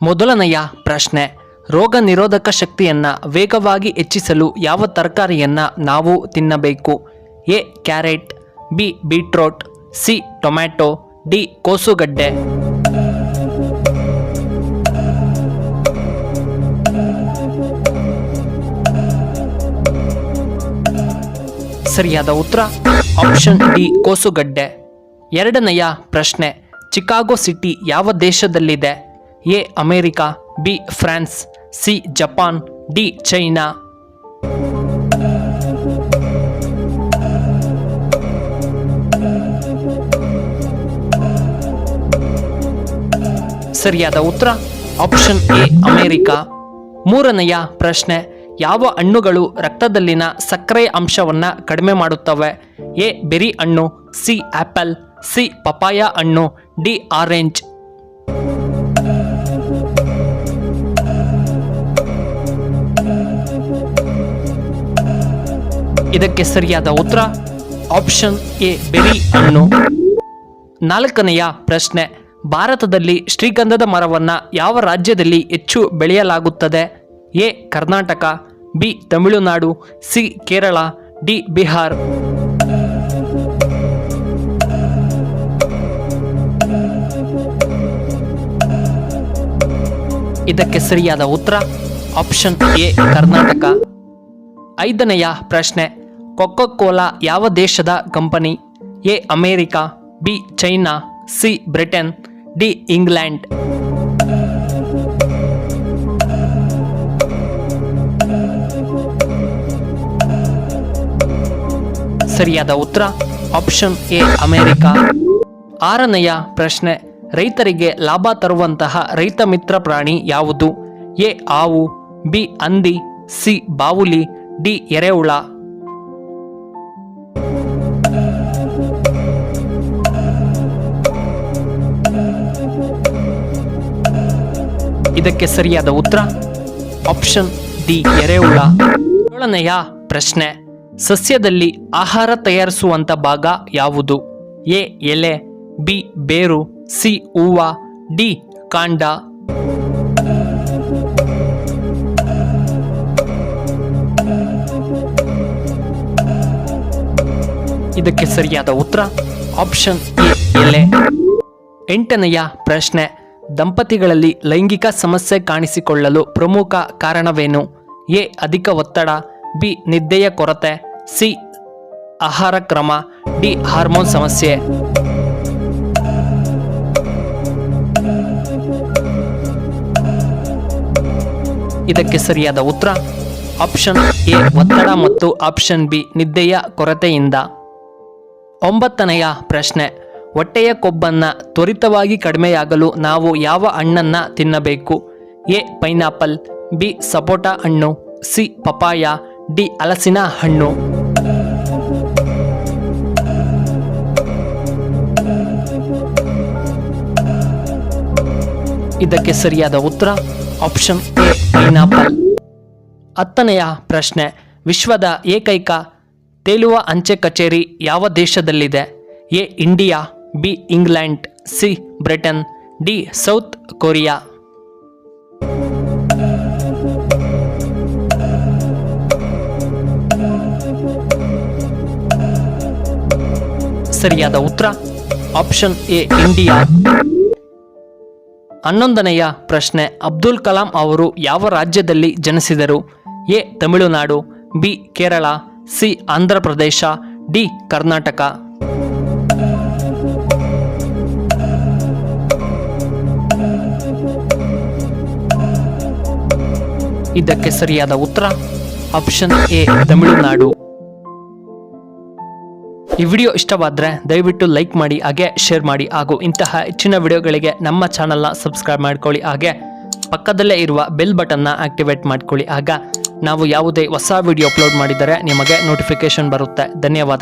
ಮೊದಲನೆಯ ಪ್ರಶ್ನೆ, ರೋಗ ನಿರೋಧಕ ಶಕ್ತಿಯನ್ನ ವೇಗವಾಗಿ ಹೆಚ್ಚಿಸಲು ಯಾವ ತರಕಾರಿಯನ್ನ ನಾವು ತಿನ್ನಬೇಕು? A carrot, B beetroot, C tomato, D ಕೋಸುಗಡ್ಡೆ. ಸರಿಯಾದ ಉತ್ತರ ಆಪ್ಷನ್ ಡಿ ಕೋಸುಗಡ್ಡೆ. ಎರಡನೆಯ ಪ್ರಶ್ನೆ, ಚಿಕಾಗೋ ಸಿಟಿ ಯಾವ ದೇಶದಲ್ಲಿದೆ? A America, B France, C Japan, D China. ಸರಿಯಾದ ಉತ್ತರ ಆಪ್ಷನ್ ಎ ಅಮೆರಿಕ. ಮೂರನೆಯ ಪ್ರಶ್ನೆ, ಯಾವ ಹಣ್ಣುಗಳು ರಕ್ತದಲ್ಲಿನ ಸಕ್ಕರೆ ಅಂಶವನ್ನ ಕಡಿಮೆ ಮಾಡುತ್ತವೆ? ಎ ಬೆರಿ ಹಣ್ಣು, ಸಿ ಆಪಲ್, ಸಿ ಪಪಾಯ ಹಣ್ಣು, ಡಿ ಆರೆಂಜ್. ಇದಕ್ಕೆ ಸರಿಯಾದ ಉತ್ತರ ಆಪ್ಷನ್ ಎ ಬೆರಿ ಹಣ್ಣು. ನಾಲ್ಕನೆಯ ಪ್ರಶ್ನೆ, ಭಾರತದಲ್ಲಿ ಶ್ರೀಗಂಧದ ಮರವನ್ನು ಯಾವ ರಾಜ್ಯದಲ್ಲಿ ಹೆಚ್ಚು ಬೆಳೆಯಲಾಗುತ್ತದೆ? A Karnataka, B Tamil Nadu, C Kerala, D Bihar. ಇದಕ್ಕೆ ಸರಿಯಾದ ಉತ್ತರ ಆಪ್ಷನ್ ಎ ಕರ್ನಾಟಕ. ಐದನೆಯ ಪ್ರಶ್ನೆ, ಕೊಕೊ ಕೋಲಾ ಯಾವ ದೇಶದ company? A America, B China, C Britain, D England. ಸರಿಯಾದ ಉತ್ತರ ಆಪ್ಷನ್ ಎ ಅಮೆರಿಕ. ಆರನೆಯ ಪ್ರಶ್ನೆ, ರೈತರಿಗೆ ಲಾಭ ತರುವಂತಹ ರೈತ ಮಿತ್ರ ಪ್ರಾಣಿ ಯಾವುದು? ಎ ಹಾವು, ಬಿ ಹಂದಿ, ಸಿ ಬಾವುಲಿ, ಡಿ ಎರೆಹುಳ. ಇದಕ್ಕೆ ಸರಿಯಾದ ಉತ್ತರ ಆಪ್ಷನ್ ಡಿ ಎರೆಹುಳ. ಏಳನೆಯ ಪ್ರಶ್ನೆ, ಸಸ್ಯದಲ್ಲಿ ಆಹಾರ ತಯಾರಿಸುವಂತ ಭಾಗ ಯಾವುದು? ಎ ಎಲೆ, ಬಿ ಬೇರು, ಸಿ ಹೂವ, ಡಿ ಕಾಂಡ. ಇದಕ್ಕೆ ಸರಿಯಾದ ಉತ್ತರ ಆಪ್ಷನ್ ಎ ಎಲೆ. ಎಂಟನೆಯ ಪ್ರಶ್ನೆ, ದಂಪತಿಗಳಲ್ಲಿ ಲೈಂಗಿಕ ಸಮಸ್ಯೆ ಕಾಣಿಸಿಕೊಳ್ಳಲು ಪ್ರಮುಖ ಕಾರಣವೇನು? ಎ ಅಧಿಕ ಒತ್ತಡ, ಬಿ ನಿದ್ದೆಯ ಕೊರತೆ, ಸಿ ಆಹಾರ ಕ್ರಮ, ಡಿ ಹಾರ್ಮೋನ್ ಸಮಸ್ಯೆ. ಇದಕ್ಕೆ ಸರಿಯಾದ ಉತ್ತರ ಆಪ್ಷನ್ ಎ ಒತ್ತಡ ಮತ್ತು ಆಪ್ಷನ್ ಬಿ ನಿದ್ದೆಯ ಕೊರತೆಯಿಂದ. ಒಂಬತ್ತನೆಯ ಪ್ರಶ್ನೆ, ಹೊಟ್ಟೆಯ ಕೊಬ್ಬನ್ನು ತ್ವರಿತವಾಗಿ ಕಡಿಮೆಯಾಗಲು ನಾವು ಯಾವ ಹಣ್ಣನ್ನ ತಿನ್ನಬೇಕು? ಎ ಪೈನಾಪಲ್, ಬಿ ಸಪೋಟ ಹಣ್ಣು, ಸಿ ಪಪಾಯ, ಡಿ ಹಲಸಿನ ಹಣ್ಣು. ಇದಕ್ಕೆ ಸರಿಯಾದ ಉತ್ತರ ಆಪ್ಷನ್ ಎ ಪೈನಾಪಲ್. ಹತ್ತನೆಯ ಪ್ರಶ್ನೆ, ವಿಶ್ವದ ಏಕೈಕ ತೇಲುವ ಅಂಚೆ ಕಚೇರಿ ಯಾವ ದೇಶದಲ್ಲಿದೆ? A India, B England, C Britain, D South Korea. ಸರಿಯಾದ ಉತ್ತರ ಆಪ್ಷನ್ ಎ ಇಂಡಿಯಾ. 11ನೆಯ ಪ್ರಶ್ನೆ, ಅಬ್ದುಲ್ ಕಲಾಂ ಅವರು ಯಾವ ರಾಜ್ಯದಲ್ಲಿ ಜನಿಸಿದರು? A Tamil Nadu, B Kerala, C Andhra Pradesh, D Karnataka. ಇದಕ್ಕೆ ಸರಿಯಾದ ಉತ್ತರ ಆಪ್ಷನ್ ಎ ತಮಿಳುನಾಡು. ಈ ವಿಡಿಯೋ ಇಷ್ಟವಾದರೆ ದಯವಿಟ್ಟು ಲೈಕ್ ಮಾಡಿ, ಹಾಗೆ ಶೇರ್ ಮಾಡಿ, ಹಾಗೂ ಇಂತಹ ಹೆಚ್ಚಿನ ವಿಡಿಯೋಗಳಿಗೆ ನಮ್ಮ ಚಾನಲ್ನ ಸಬ್ಸ್ಕ್ರೈಬ್ ಮಾಡ್ಕೊಳ್ಳಿ, ಹಾಗೆ ಪಕ್ಕದಲ್ಲೇ ಇರುವ ಬೆಲ್ ಬಟನ್ನ ಆಕ್ಟಿವೇಟ್ ಮಾಡ್ಕೊಳ್ಳಿ. ಆಗ ನಾವು ಯಾವುದೇ ಹೊಸ ವಿಡಿಯೋ ಅಪ್ಲೋಡ್ ಮಾಡಿದರೆ ನಿಮಗೆ ನೋಟಿಫಿಕೇಶನ್ ಬರುತ್ತೆ. ಧನ್ಯವಾದ.